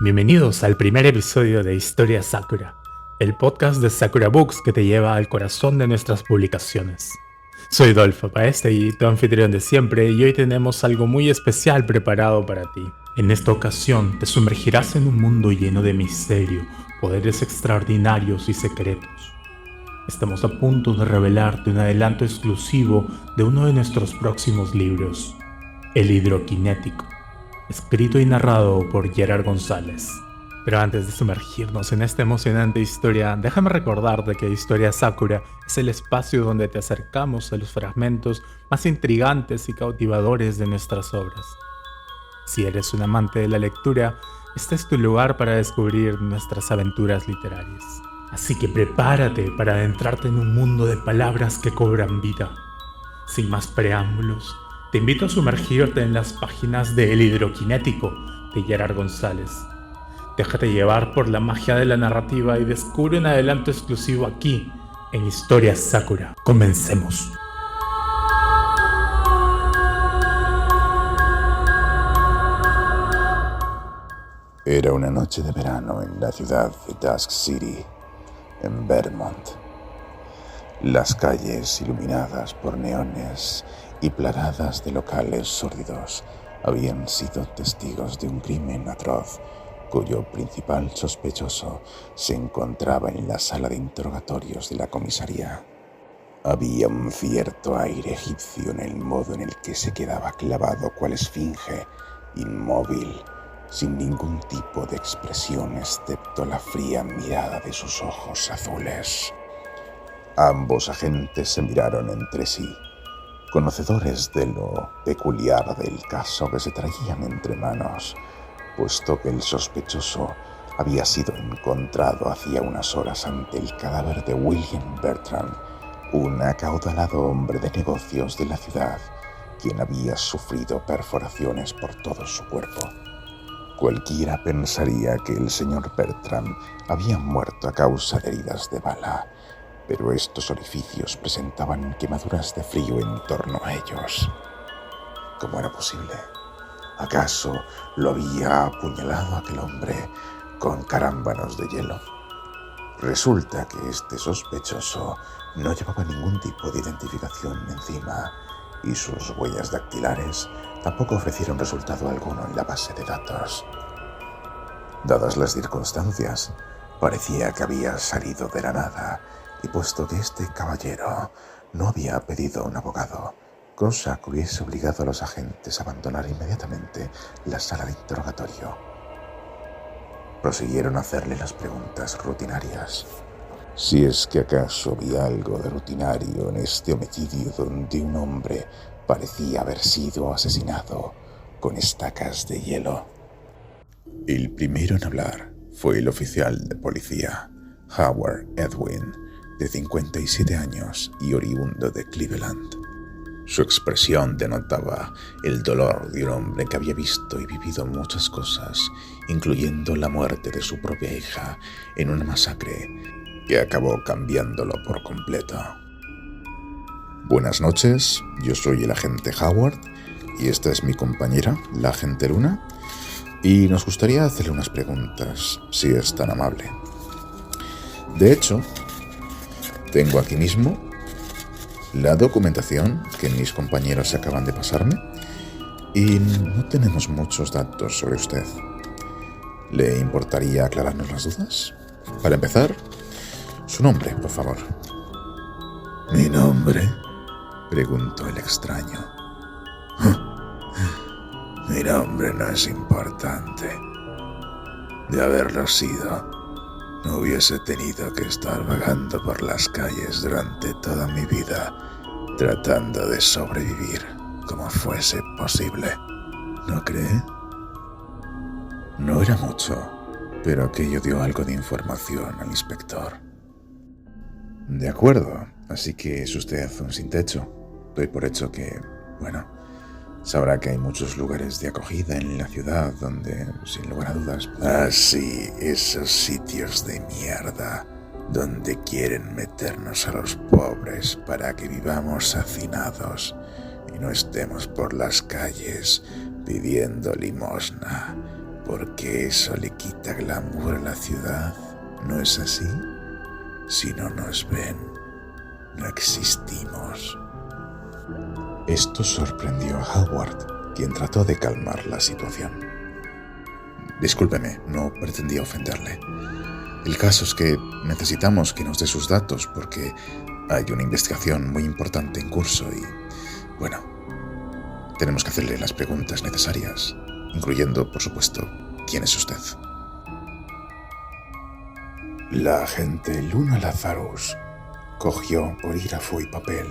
Bienvenidos al primer episodio de Historia Sakura, el podcast de Sakura Books que te lleva al corazón de nuestras publicaciones. Soy Dolfo Paeste y tu anfitrión de siempre, y hoy tenemos algo muy especial preparado para ti. En esta ocasión te sumergirás en un mundo lleno de misterio, poderes extraordinarios y secretos. Estamos a punto de revelarte un adelanto exclusivo de uno de nuestros próximos libros, El Hidrokinético, escrito y narrado por Gerard González. Pero antes de sumergirnos en esta emocionante historia, déjame recordarte que Historia Sakura es el espacio donde te acercamos a los fragmentos más intrigantes y cautivadores de nuestras obras. Si eres un amante de la lectura, este es tu lugar para descubrir nuestras aventuras literarias. Así que prepárate para adentrarte en un mundo de palabras que cobran vida. Sin más preámbulos, te invito a sumergirte en las páginas de El Hidrokinético de Gerard González. Déjate llevar por la magia de la narrativa y descubre un adelanto exclusivo aquí, en Historia Sakura. ¡Comencemos! Era una noche de verano en la ciudad de Dusk City, en Vermont. Las calles, iluminadas por neones y plagadas de locales sórdidos, habían sido testigos de un crimen atroz, cuyo principal sospechoso se encontraba en la sala de interrogatorios de la comisaría. Había un cierto aire egipcio en el modo en el que se quedaba clavado cual esfinge, inmóvil, sin ningún tipo de expresión excepto la fría mirada de sus ojos azules. Ambos agentes se miraron entre sí, conocedores de lo peculiar del caso que se traían entre manos, puesto que el sospechoso había sido encontrado hacía unas horas ante el cadáver de William Bertrand, un acaudalado hombre de negocios de la ciudad, quien había sufrido perforaciones por todo su cuerpo. Cualquiera pensaría que el señor Bertrand había muerto a causa de heridas de bala, pero estos orificios presentaban quemaduras de frío en torno a ellos. ¿Cómo era posible? ¿Acaso lo había apuñalado aquel hombre con carámbanos de hielo? Resulta que este sospechoso no llevaba ningún tipo de identificación encima, y sus huellas dactilares tampoco ofrecieron resultado alguno en la base de datos. Dadas las circunstancias, parecía que había salido de la nada, y puesto que este caballero no había pedido un abogado, cosa que hubiese obligado a los agentes a abandonar inmediatamente la sala de interrogatorio, prosiguieron a hacerle las preguntas rutinarias. Si es que acaso había algo de rutinario en este homicidio donde un hombre parecía haber sido asesinado con estacas de hielo. El primero en hablar fue el oficial de policía, Howard Edwin, de 57 años y oriundo de Cleveland. Su expresión denotaba el dolor de un hombre que había visto y vivido muchas cosas, incluyendo la muerte de su propia hija en una masacre que acabó cambiándolo por completo. Buenas noches, yo soy el agente Howard y esta es mi compañera, la agente Luna, y nos gustaría hacerle unas preguntas, si es tan amable. De hecho, tengo aquí mismo la documentación que mis compañeros acaban de pasarme y no tenemos muchos datos sobre usted. ¿Le importaría aclararnos las dudas? Para empezar, su nombre, por favor. ¿Mi nombre? Preguntó el extraño. Mi nombre no es importante. De haberlo sido, no hubiese tenido que estar vagando por las calles durante toda mi vida, tratando de sobrevivir como fuese posible. ¿No cree? No era mucho, pero aquello dio algo de información al inspector. De acuerdo, así que es usted un sin techo. Doy por hecho que, sabrá que hay muchos lugares de acogida en la ciudad donde, sin lugar a dudas... Sí, esos sitios de mierda donde quieren meternos a los pobres para que vivamos hacinados y no estemos por las calles pidiendo limosna, porque eso le quita glamour a la ciudad, ¿no es así? Si no nos ven, no existimos. Esto sorprendió a Howard, quien trató de calmar la situación. Discúlpeme, no pretendía ofenderle. El caso es que necesitamos que nos dé sus datos porque hay una investigación muy importante en curso y, bueno, tenemos que hacerle las preguntas necesarias, incluyendo, por supuesto, ¿quién es usted? La agente Luna Lazarus cogió bolígrafo y papel,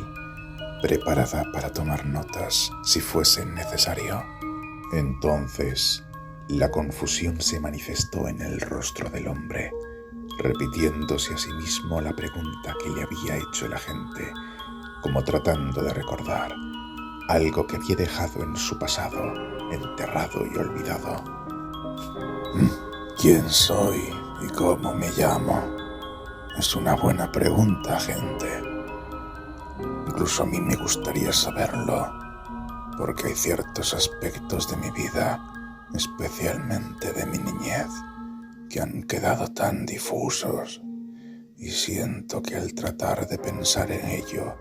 preparada para tomar notas si fuese necesario. Entonces, la confusión se manifestó en el rostro del hombre, repitiéndose a sí mismo la pregunta que le había hecho el agente, como tratando de recordar algo que había dejado en su pasado, enterrado y olvidado. ¿Quién soy y cómo me llamo? Es una buena pregunta, agente. Incluso a mí me gustaría saberlo, porque hay ciertos aspectos de mi vida, especialmente de mi niñez, que han quedado tan difusos, y siento que al tratar de pensar en ello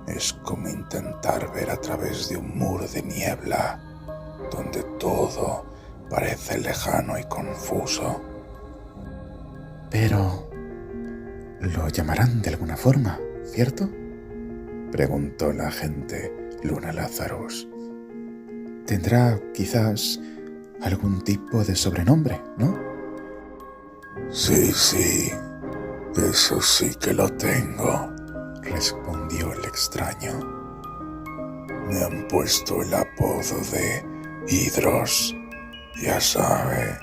es como intentar ver a través de un muro de niebla, donde todo parece lejano y confuso. Pero lo llamarán de alguna forma, ¿cierto?, preguntó la agente Luna Lazarus. Tendrá quizás algún tipo de sobrenombre, ¿no? Sí, eso sí que lo tengo, respondió el extraño. Me han puesto el apodo de Hidros, ya sabe,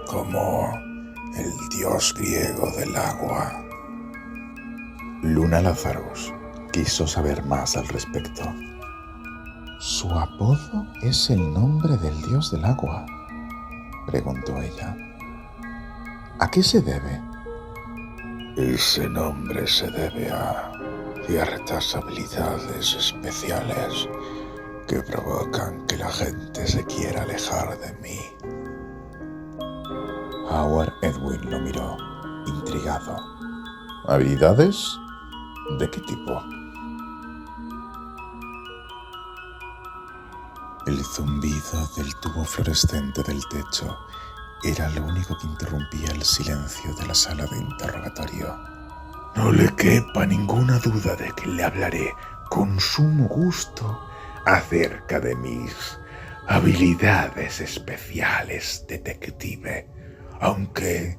como el dios griego del agua. Luna Lazarus quiso saber más al respecto. ¿Su apodo es el nombre del dios del agua?, preguntó ella. ¿A qué se debe? Ese nombre se debe a ciertas habilidades especiales que provocan que la gente se quiera alejar de mí. Howard Edwin lo miró, intrigado. ¿Habilidades? ¿De qué tipo? El zumbido del tubo fluorescente del techo era lo único que interrumpía el silencio de la sala de interrogatorio. No le quepa ninguna duda de que le hablaré con sumo gusto acerca de mis habilidades especiales, detective, aunque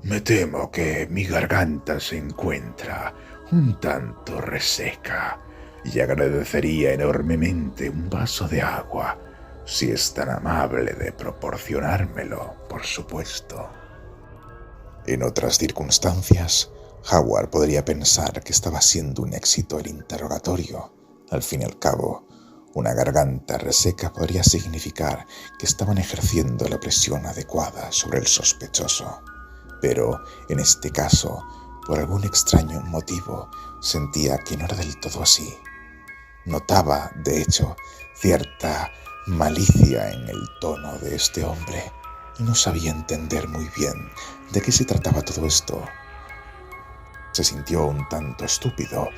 me temo que mi garganta se encuentra un tanto reseca y agradecería enormemente un vaso de agua, si es tan amable de proporcionármelo, por supuesto. En otras circunstancias, Howard podría pensar que estaba siendo un éxito el interrogatorio. Al fin y al cabo, una garganta reseca podría significar que estaban ejerciendo la presión adecuada sobre el sospechoso. Pero, en este caso, por algún extraño motivo, sentía que no era del todo así. Notaba, de hecho, cierta malicia en el tono de este hombre y no sabía entender muy bien de qué se trataba todo esto. Se sintió un tanto estúpido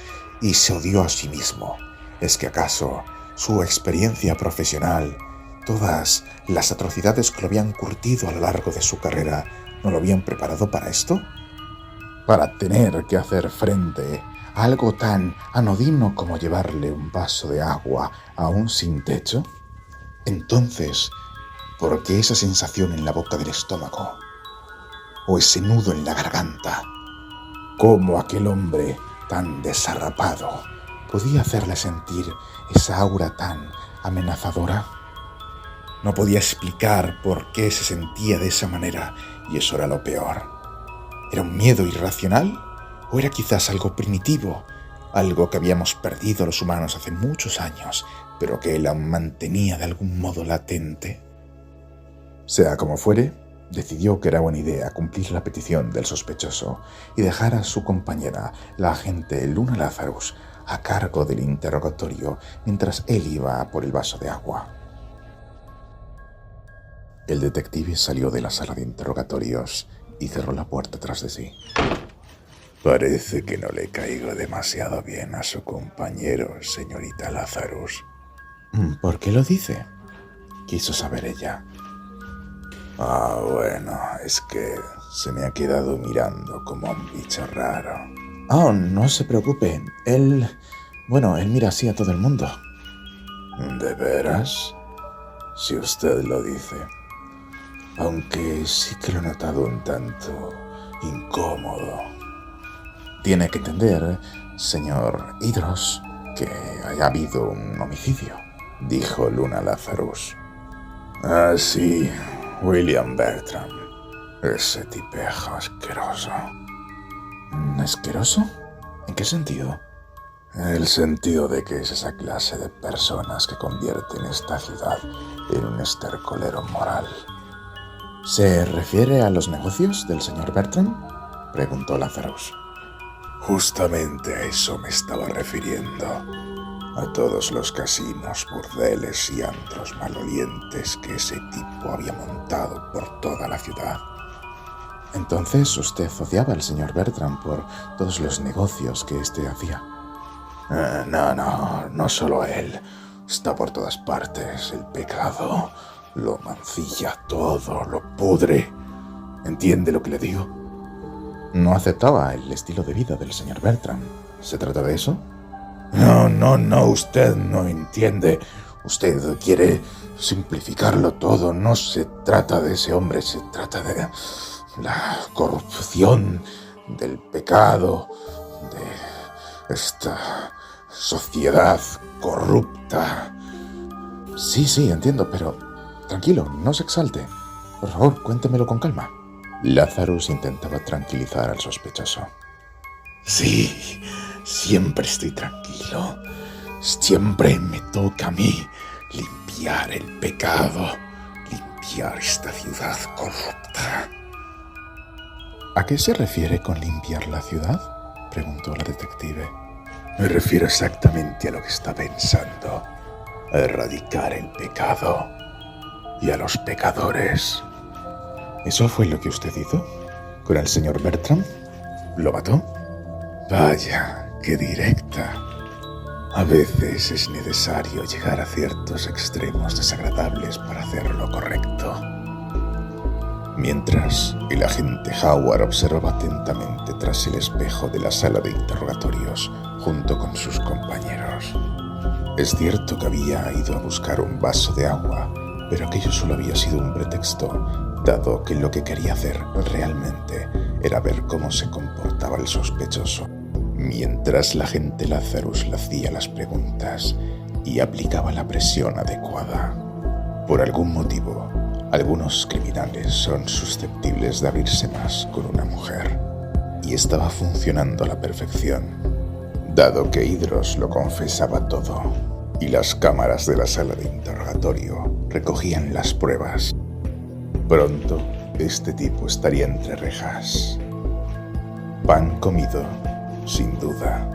y se odió a sí mismo. ¿Es que acaso su experiencia profesional, todas las atrocidades que lo habían curtido a lo largo de su carrera, no lo habían preparado para esto? Para tener que hacer frente a algo tan anodino como llevarle un vaso de agua a un sin techo. Entonces, ¿por qué esa sensación en la boca del estómago? ¿O ese nudo en la garganta? ¿Cómo aquel hombre tan desarrapado podía hacerle sentir esa aura tan amenazadora? No podía explicar por qué se sentía de esa manera, y eso era lo peor. ¿Era un miedo irracional? ¿O era quizás algo primitivo? Algo que habíamos perdido los humanos hace muchos años, pero que él aún mantenía de algún modo latente. Sea como fuere, decidió que era buena idea cumplir la petición del sospechoso y dejar a su compañera, la agente Luna Lazarus, a cargo del interrogatorio mientras él iba a por el vaso de agua. El detective salió de la sala de interrogatorios y cerró la puerta tras de sí. Parece que no le caigo demasiado bien a su compañero, señorita Lazarus. ¿Por qué lo dice? Quiso saber ella. Bueno, es que se me ha quedado mirando como un bicho raro. No se preocupe. Él mira así a todo el mundo. ¿De veras? Si usted lo dice. Aunque sí que lo he notado un tanto incómodo. Tiene que entender, señor Idros, que haya habido un homicidio, dijo Luna Lazarus. Ah, sí, William Bertram. Ese tipejo asqueroso. ¿Asqueroso? ¿En qué sentido? El sentido de que es esa clase de personas que convierten esta ciudad en un estercolero moral. ¿Se refiere a los negocios del señor Bertram?, preguntó Lazarus. Justamente a eso me estaba refiriendo. A todos los casinos, burdeles y antros malolientes que ese tipo había montado por toda la ciudad. Entonces usted odiaba al señor Bertram por todos los negocios que éste hacía. No solo él. Está por todas partes. El pecado lo mancilla todo, lo pudre. ¿Entiende lo que le digo? No aceptaba el estilo de vida del señor Bertram. ¿Se trata de eso? No, usted no entiende. Usted quiere simplificarlo todo. No se trata de ese hombre, se trata de la corrupción, del pecado, de esta sociedad corrupta. Sí, entiendo, pero tranquilo, no se exalte. Por favor, cuéntemelo con calma. Lazarus intentaba tranquilizar al sospechoso. Sí, siempre estoy tranquilo. Siempre me toca a mí limpiar el pecado, limpiar esta ciudad corrupta. ¿A qué se refiere con limpiar la ciudad?, preguntó la detective. Me refiero exactamente a lo que está pensando. A erradicar el pecado y a los pecadores. ¿Eso fue lo que usted hizo con el señor Bertram? ¿Lo mató? Vaya, qué directa. A veces es necesario llegar a ciertos extremos desagradables para hacer lo correcto. Mientras el agente Howard observaba atentamente tras el espejo de la sala de interrogatorios junto con sus compañeros. Es cierto que había ido a buscar un vaso de agua, pero aquello solo había sido un pretexto, dado que lo que quería hacer realmente era ver cómo se comportaba el sospechoso, mientras la agente Lazarus le hacía las preguntas y aplicaba la presión adecuada. Por algún motivo, algunos criminales son susceptibles de abrirse más con una mujer, y estaba funcionando a la perfección, dado que Idros lo confesaba todo, y las cámaras de la sala de interrogatorio recogían las pruebas. Pronto, este tipo estaría entre rejas. Pan comido, sin duda.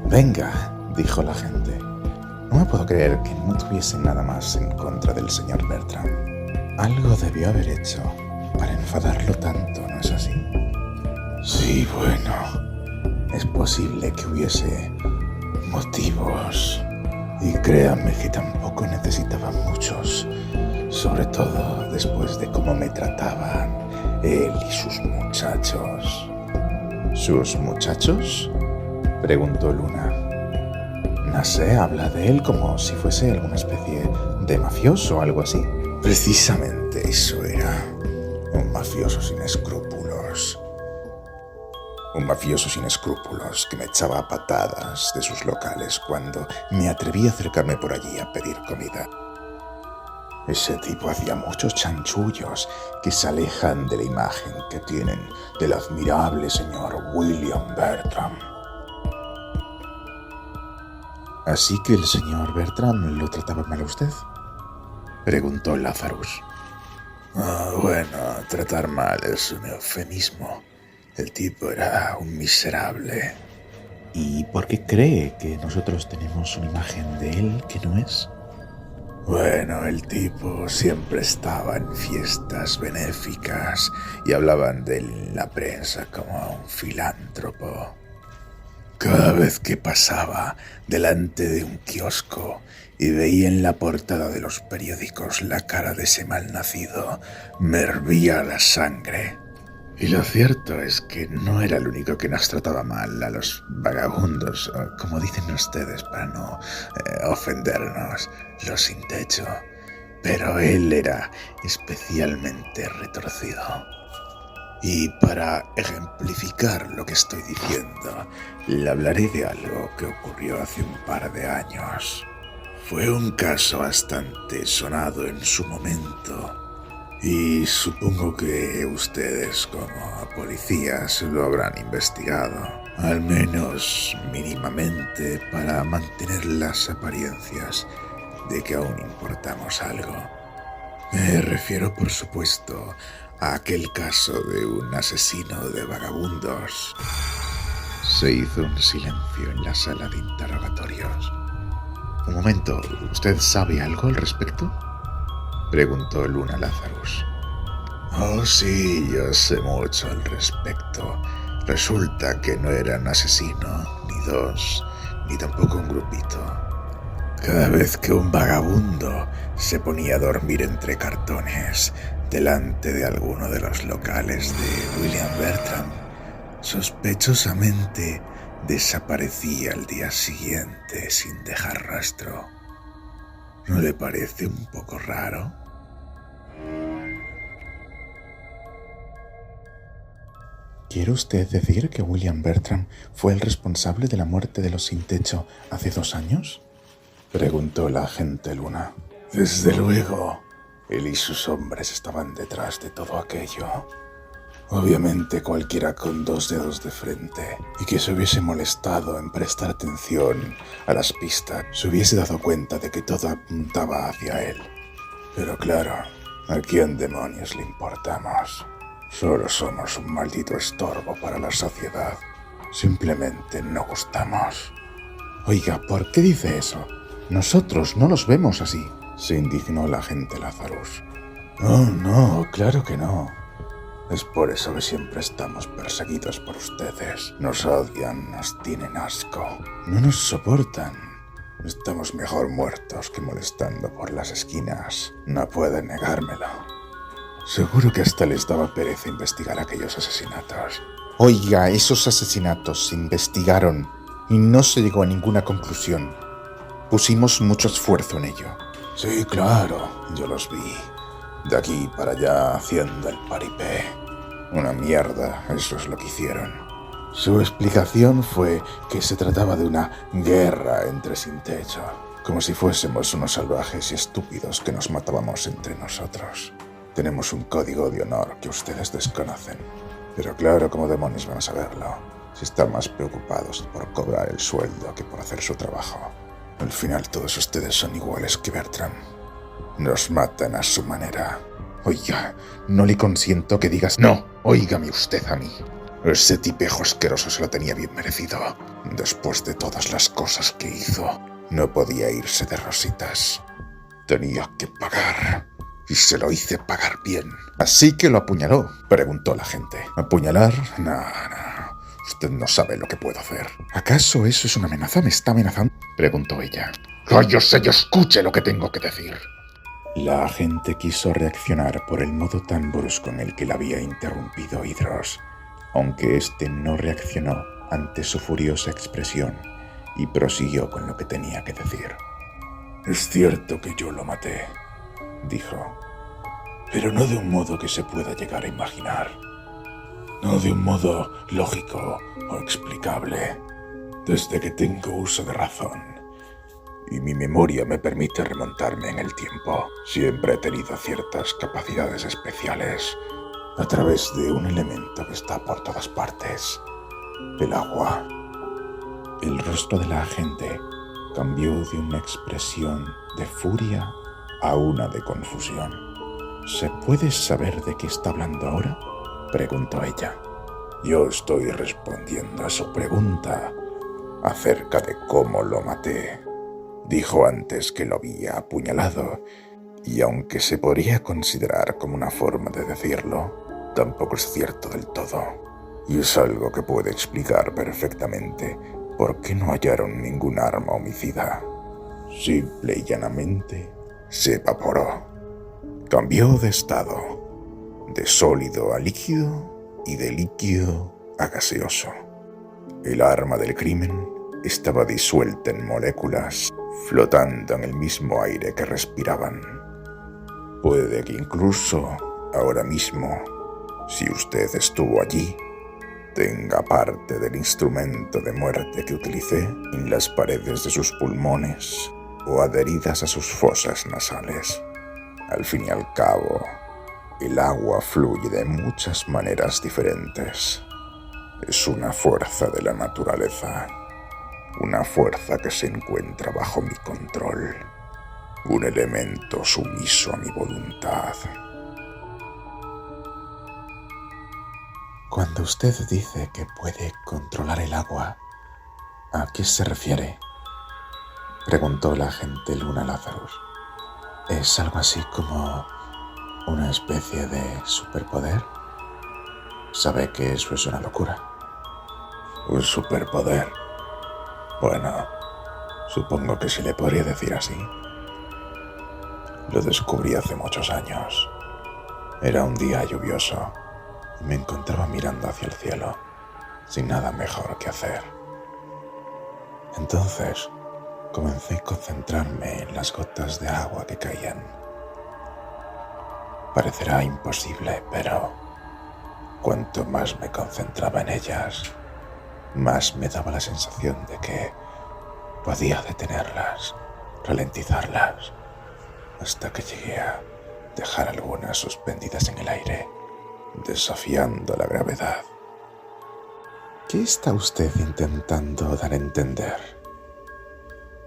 Venga, dijo la agente. No me puedo creer que no tuviese nada más en contra del señor Bertram. Algo debió haber hecho para enfadarlo tanto, ¿no es así? Sí, bueno, es posible que hubiese motivos. Y créanme que tampoco necesitaba muchos, sobre todo después de cómo me trataban él y sus muchachos. ¿Sus muchachos?, preguntó Luna. Nasé habla de él como si fuese alguna especie de mafioso o algo así. Precisamente eso era, un mafioso sin escrúpulos. Un mafioso sin escrúpulos que me echaba a patadas de sus locales cuando me atreví a acercarme por allí a pedir comida. Ese tipo hacía muchos chanchullos que se alejan de la imagen que tienen del admirable señor William Bertram. ¿Así que el señor Bertram lo trataba mal a usted?, preguntó Lazarus. Bueno, tratar mal es un eufemismo. El tipo era un miserable. ¿Y por qué cree que nosotros tenemos una imagen de él que no es? Bueno, el tipo siempre estaba en fiestas benéficas y hablaban de él en la prensa como un filántropo. Cada vez que pasaba delante de un kiosco y veía en la portada de los periódicos la cara de ese malnacido, me hervía la sangre. Y lo cierto es que no era el único que nos trataba mal a los vagabundos, o como dicen ustedes para no ofendernos, los sin techo. Pero él era especialmente retorcido. Y para ejemplificar lo que estoy diciendo, le hablaré de algo que ocurrió hace un par de años. Fue un caso bastante sonado en su momento. Y supongo que ustedes como policías lo habrán investigado, al menos mínimamente para mantener las apariencias de que aún importamos algo. Me refiero, por supuesto, a aquel caso de un asesino de vagabundos. Se hizo un silencio en la sala de interrogatorios. Un momento, ¿usted sabe algo al respecto?, preguntó Luna Lazarus. Oh, sí, yo sé mucho al respecto. Resulta que no era un asesino, ni dos, ni tampoco un grupito. Cada vez que un vagabundo se ponía a dormir entre cartones delante de alguno de los locales de William Bertram, sospechosamente desaparecía al día siguiente sin dejar rastro. ¿No le parece un poco raro? ¿Quiere usted decir que William Bertram fue el responsable de la muerte de los sin techo hace 2 años? Preguntó la agente Luna. Desde luego, él y sus hombres estaban detrás de todo aquello. Obviamente cualquiera con 2 dedos de frente y que se hubiese molestado en prestar atención a las pistas se hubiese dado cuenta de que todo apuntaba hacia él. Pero claro, ¿a quién demonios le importamos? Solo somos un maldito estorbo para la sociedad. Simplemente no gustamos. Oiga, ¿por qué dice eso? Nosotros no los vemos así. Se indignó la agente Lazarus. Oh, no, claro que no. Es por eso que siempre estamos perseguidos por ustedes. Nos odian, nos tienen asco. No nos soportan. Estamos mejor muertos que molestando por las esquinas. No pueden negármelo. Seguro que hasta les daba pereza investigar aquellos asesinatos. Oiga, esos asesinatos se investigaron y no se llegó a ninguna conclusión. Pusimos mucho esfuerzo en ello. Sí, claro, yo los vi. De aquí para allá haciendo el paripé. Una mierda, eso es lo que hicieron. Su explicación fue que se trataba de una guerra entre sin techo. Como si fuésemos unos salvajes y estúpidos que nos matábamos entre nosotros. Tenemos un código de honor que ustedes desconocen. Pero claro, ¿cómo demonios van a saberlo? Si están más preocupados por cobrar el sueldo que por hacer su trabajo. Al final todos ustedes son iguales que Bertram. Nos matan a su manera. Oiga, no le consiento que digas no. Óigame usted a mí. Ese tipejo asqueroso se lo tenía bien merecido. Después de todas las cosas que hizo, no podía irse de rositas. Tenía que pagar. Y se lo hice pagar bien. ¿Así que lo apuñaló?, preguntó la agente. ¿Apuñalar? No. Usted no sabe lo que puedo hacer. ¿Acaso eso es una amenaza? ¿Me está amenazando?, preguntó ella. ¡Cállese y escuche lo que tengo que decir! La agente quiso reaccionar por el modo tan brusco en el que la había interrumpido Idros, aunque éste no reaccionó ante su furiosa expresión y prosiguió con lo que tenía que decir. Es cierto que yo lo maté, dijo, pero no de un modo que se pueda llegar a imaginar. No de un modo lógico o explicable. Desde que tengo uso de razón y mi memoria me permite remontarme en el tiempo, siempre he tenido ciertas capacidades especiales a través de un elemento que está por todas partes: el agua. El rostro de la agente cambió de una expresión de furia a una de confusión. ¿Se puede saber de qué está hablando ahora?, preguntó ella. Yo estoy respondiendo a su pregunta acerca de cómo lo maté. Dijo antes que lo había apuñalado, y aunque se podría considerar como una forma de decirlo, tampoco es cierto del todo. Y es algo que puede explicar perfectamente por qué no hallaron ningún arma homicida. Simple y llanamente se evaporó. Cambió de estado, de sólido a líquido y de líquido a gaseoso. El arma del crimen estaba disuelta en moléculas, flotando en el mismo aire que respiraban. Puede que incluso ahora mismo, si usted estuvo allí, tenga parte del instrumento de muerte que utilicé en las paredes de sus pulmones o adheridas a sus fosas nasales. Al fin y al cabo, el agua fluye de muchas maneras diferentes. Es una fuerza de la naturaleza, una fuerza que se encuentra bajo mi control, un elemento sumiso a mi voluntad. Cuando usted dice que puede controlar el agua, ¿a qué se refiere?, preguntó la agente Luna Lazarus. ¿Es algo así como una especie de superpoder? Sabe que eso es una locura. ¿Un superpoder? Bueno, supongo que se le podría decir así. Lo descubrí hace muchos años. Era un día lluvioso y me encontraba mirando hacia el cielo, sin nada mejor que hacer. Entonces, comencé a concentrarme en las gotas de agua que caían. Parecerá imposible, pero cuanto más me concentraba en ellas, más me daba la sensación de que podía detenerlas, ralentizarlas, hasta que llegué a dejar algunas suspendidas en el aire, desafiando la gravedad. ¿Qué está usted intentando dar a entender?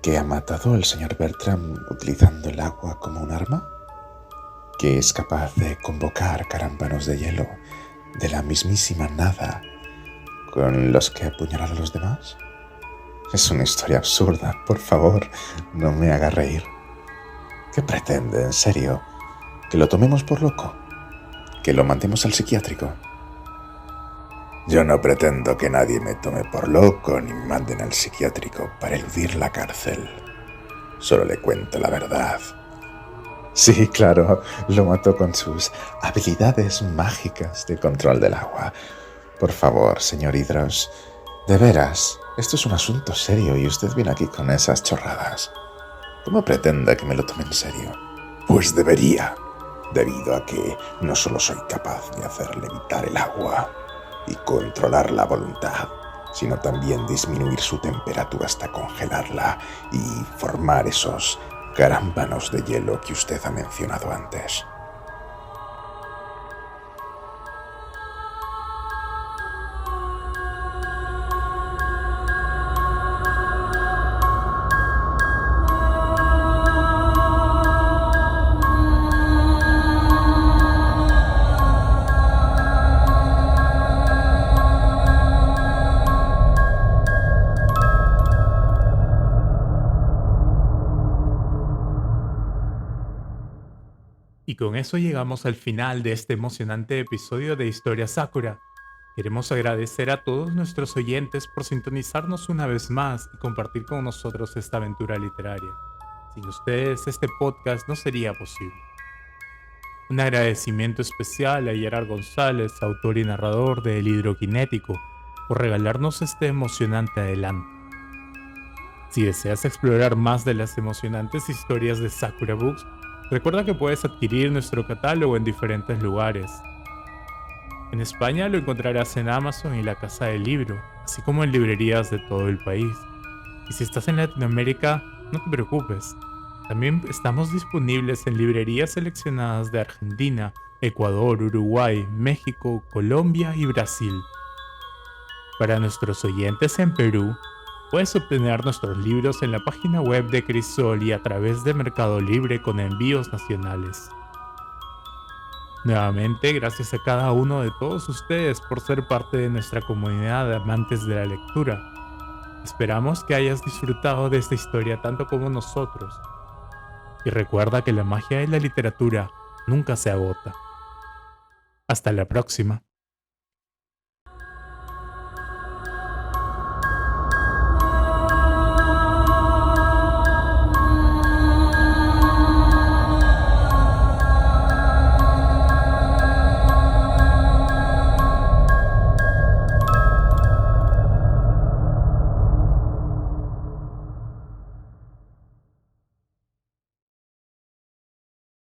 ¿Que ha matado al señor Bertram utilizando el agua como un arma? ¿Que es capaz de convocar carámbanos de hielo de la mismísima nada con los que ha apuñalado a los demás? Es una historia absurda, por favor, no me haga reír. ¿Qué pretende, en serio? ¿Que lo tomemos por loco? ¿Que lo mandemos al psiquiátrico? Yo no pretendo que nadie me tome por loco ni me manden al psiquiátrico para eludir la cárcel. Solo le cuento la verdad. Sí, claro, lo mató con sus habilidades mágicas de control del agua. Por favor, señor Hydros, de veras, esto es un asunto serio y usted viene aquí con esas chorradas. ¿Cómo pretende que me lo tome en serio? Pues debería, debido a que no solo soy capaz de hacer levitar el agua y controlar la voluntad, sino también disminuir su temperatura hasta congelarla y formar esos carámbanos de hielo que usted ha mencionado antes. Y con eso llegamos al final de este emocionante episodio de Historia Sakura. Queremos agradecer a todos nuestros oyentes por sintonizarnos una vez más y compartir con nosotros esta aventura literaria. Sin ustedes, este podcast no sería posible. Un agradecimiento especial a Gerard González, autor y narrador de El Hidrokinético, por regalarnos este emocionante adelanto. Si deseas explorar más de las emocionantes historias de Sakura Books, recuerda que puedes adquirir nuestro catálogo en diferentes lugares. En España lo encontrarás en Amazon y la Casa del Libro, así como en librerías de todo el país. Y si estás en Latinoamérica, no te preocupes. También estamos disponibles en librerías seleccionadas de Argentina, Ecuador, Uruguay, México, Colombia y Brasil. Para nuestros oyentes en Perú, puedes obtener nuestros libros en la página web de Crisol y a través de Mercado Libre con envíos nacionales. Nuevamente, gracias a cada uno de todos ustedes por ser parte de nuestra comunidad de amantes de la lectura. Esperamos que hayas disfrutado de esta historia tanto como nosotros. Y recuerda que la magia de la literatura nunca se agota. Hasta la próxima.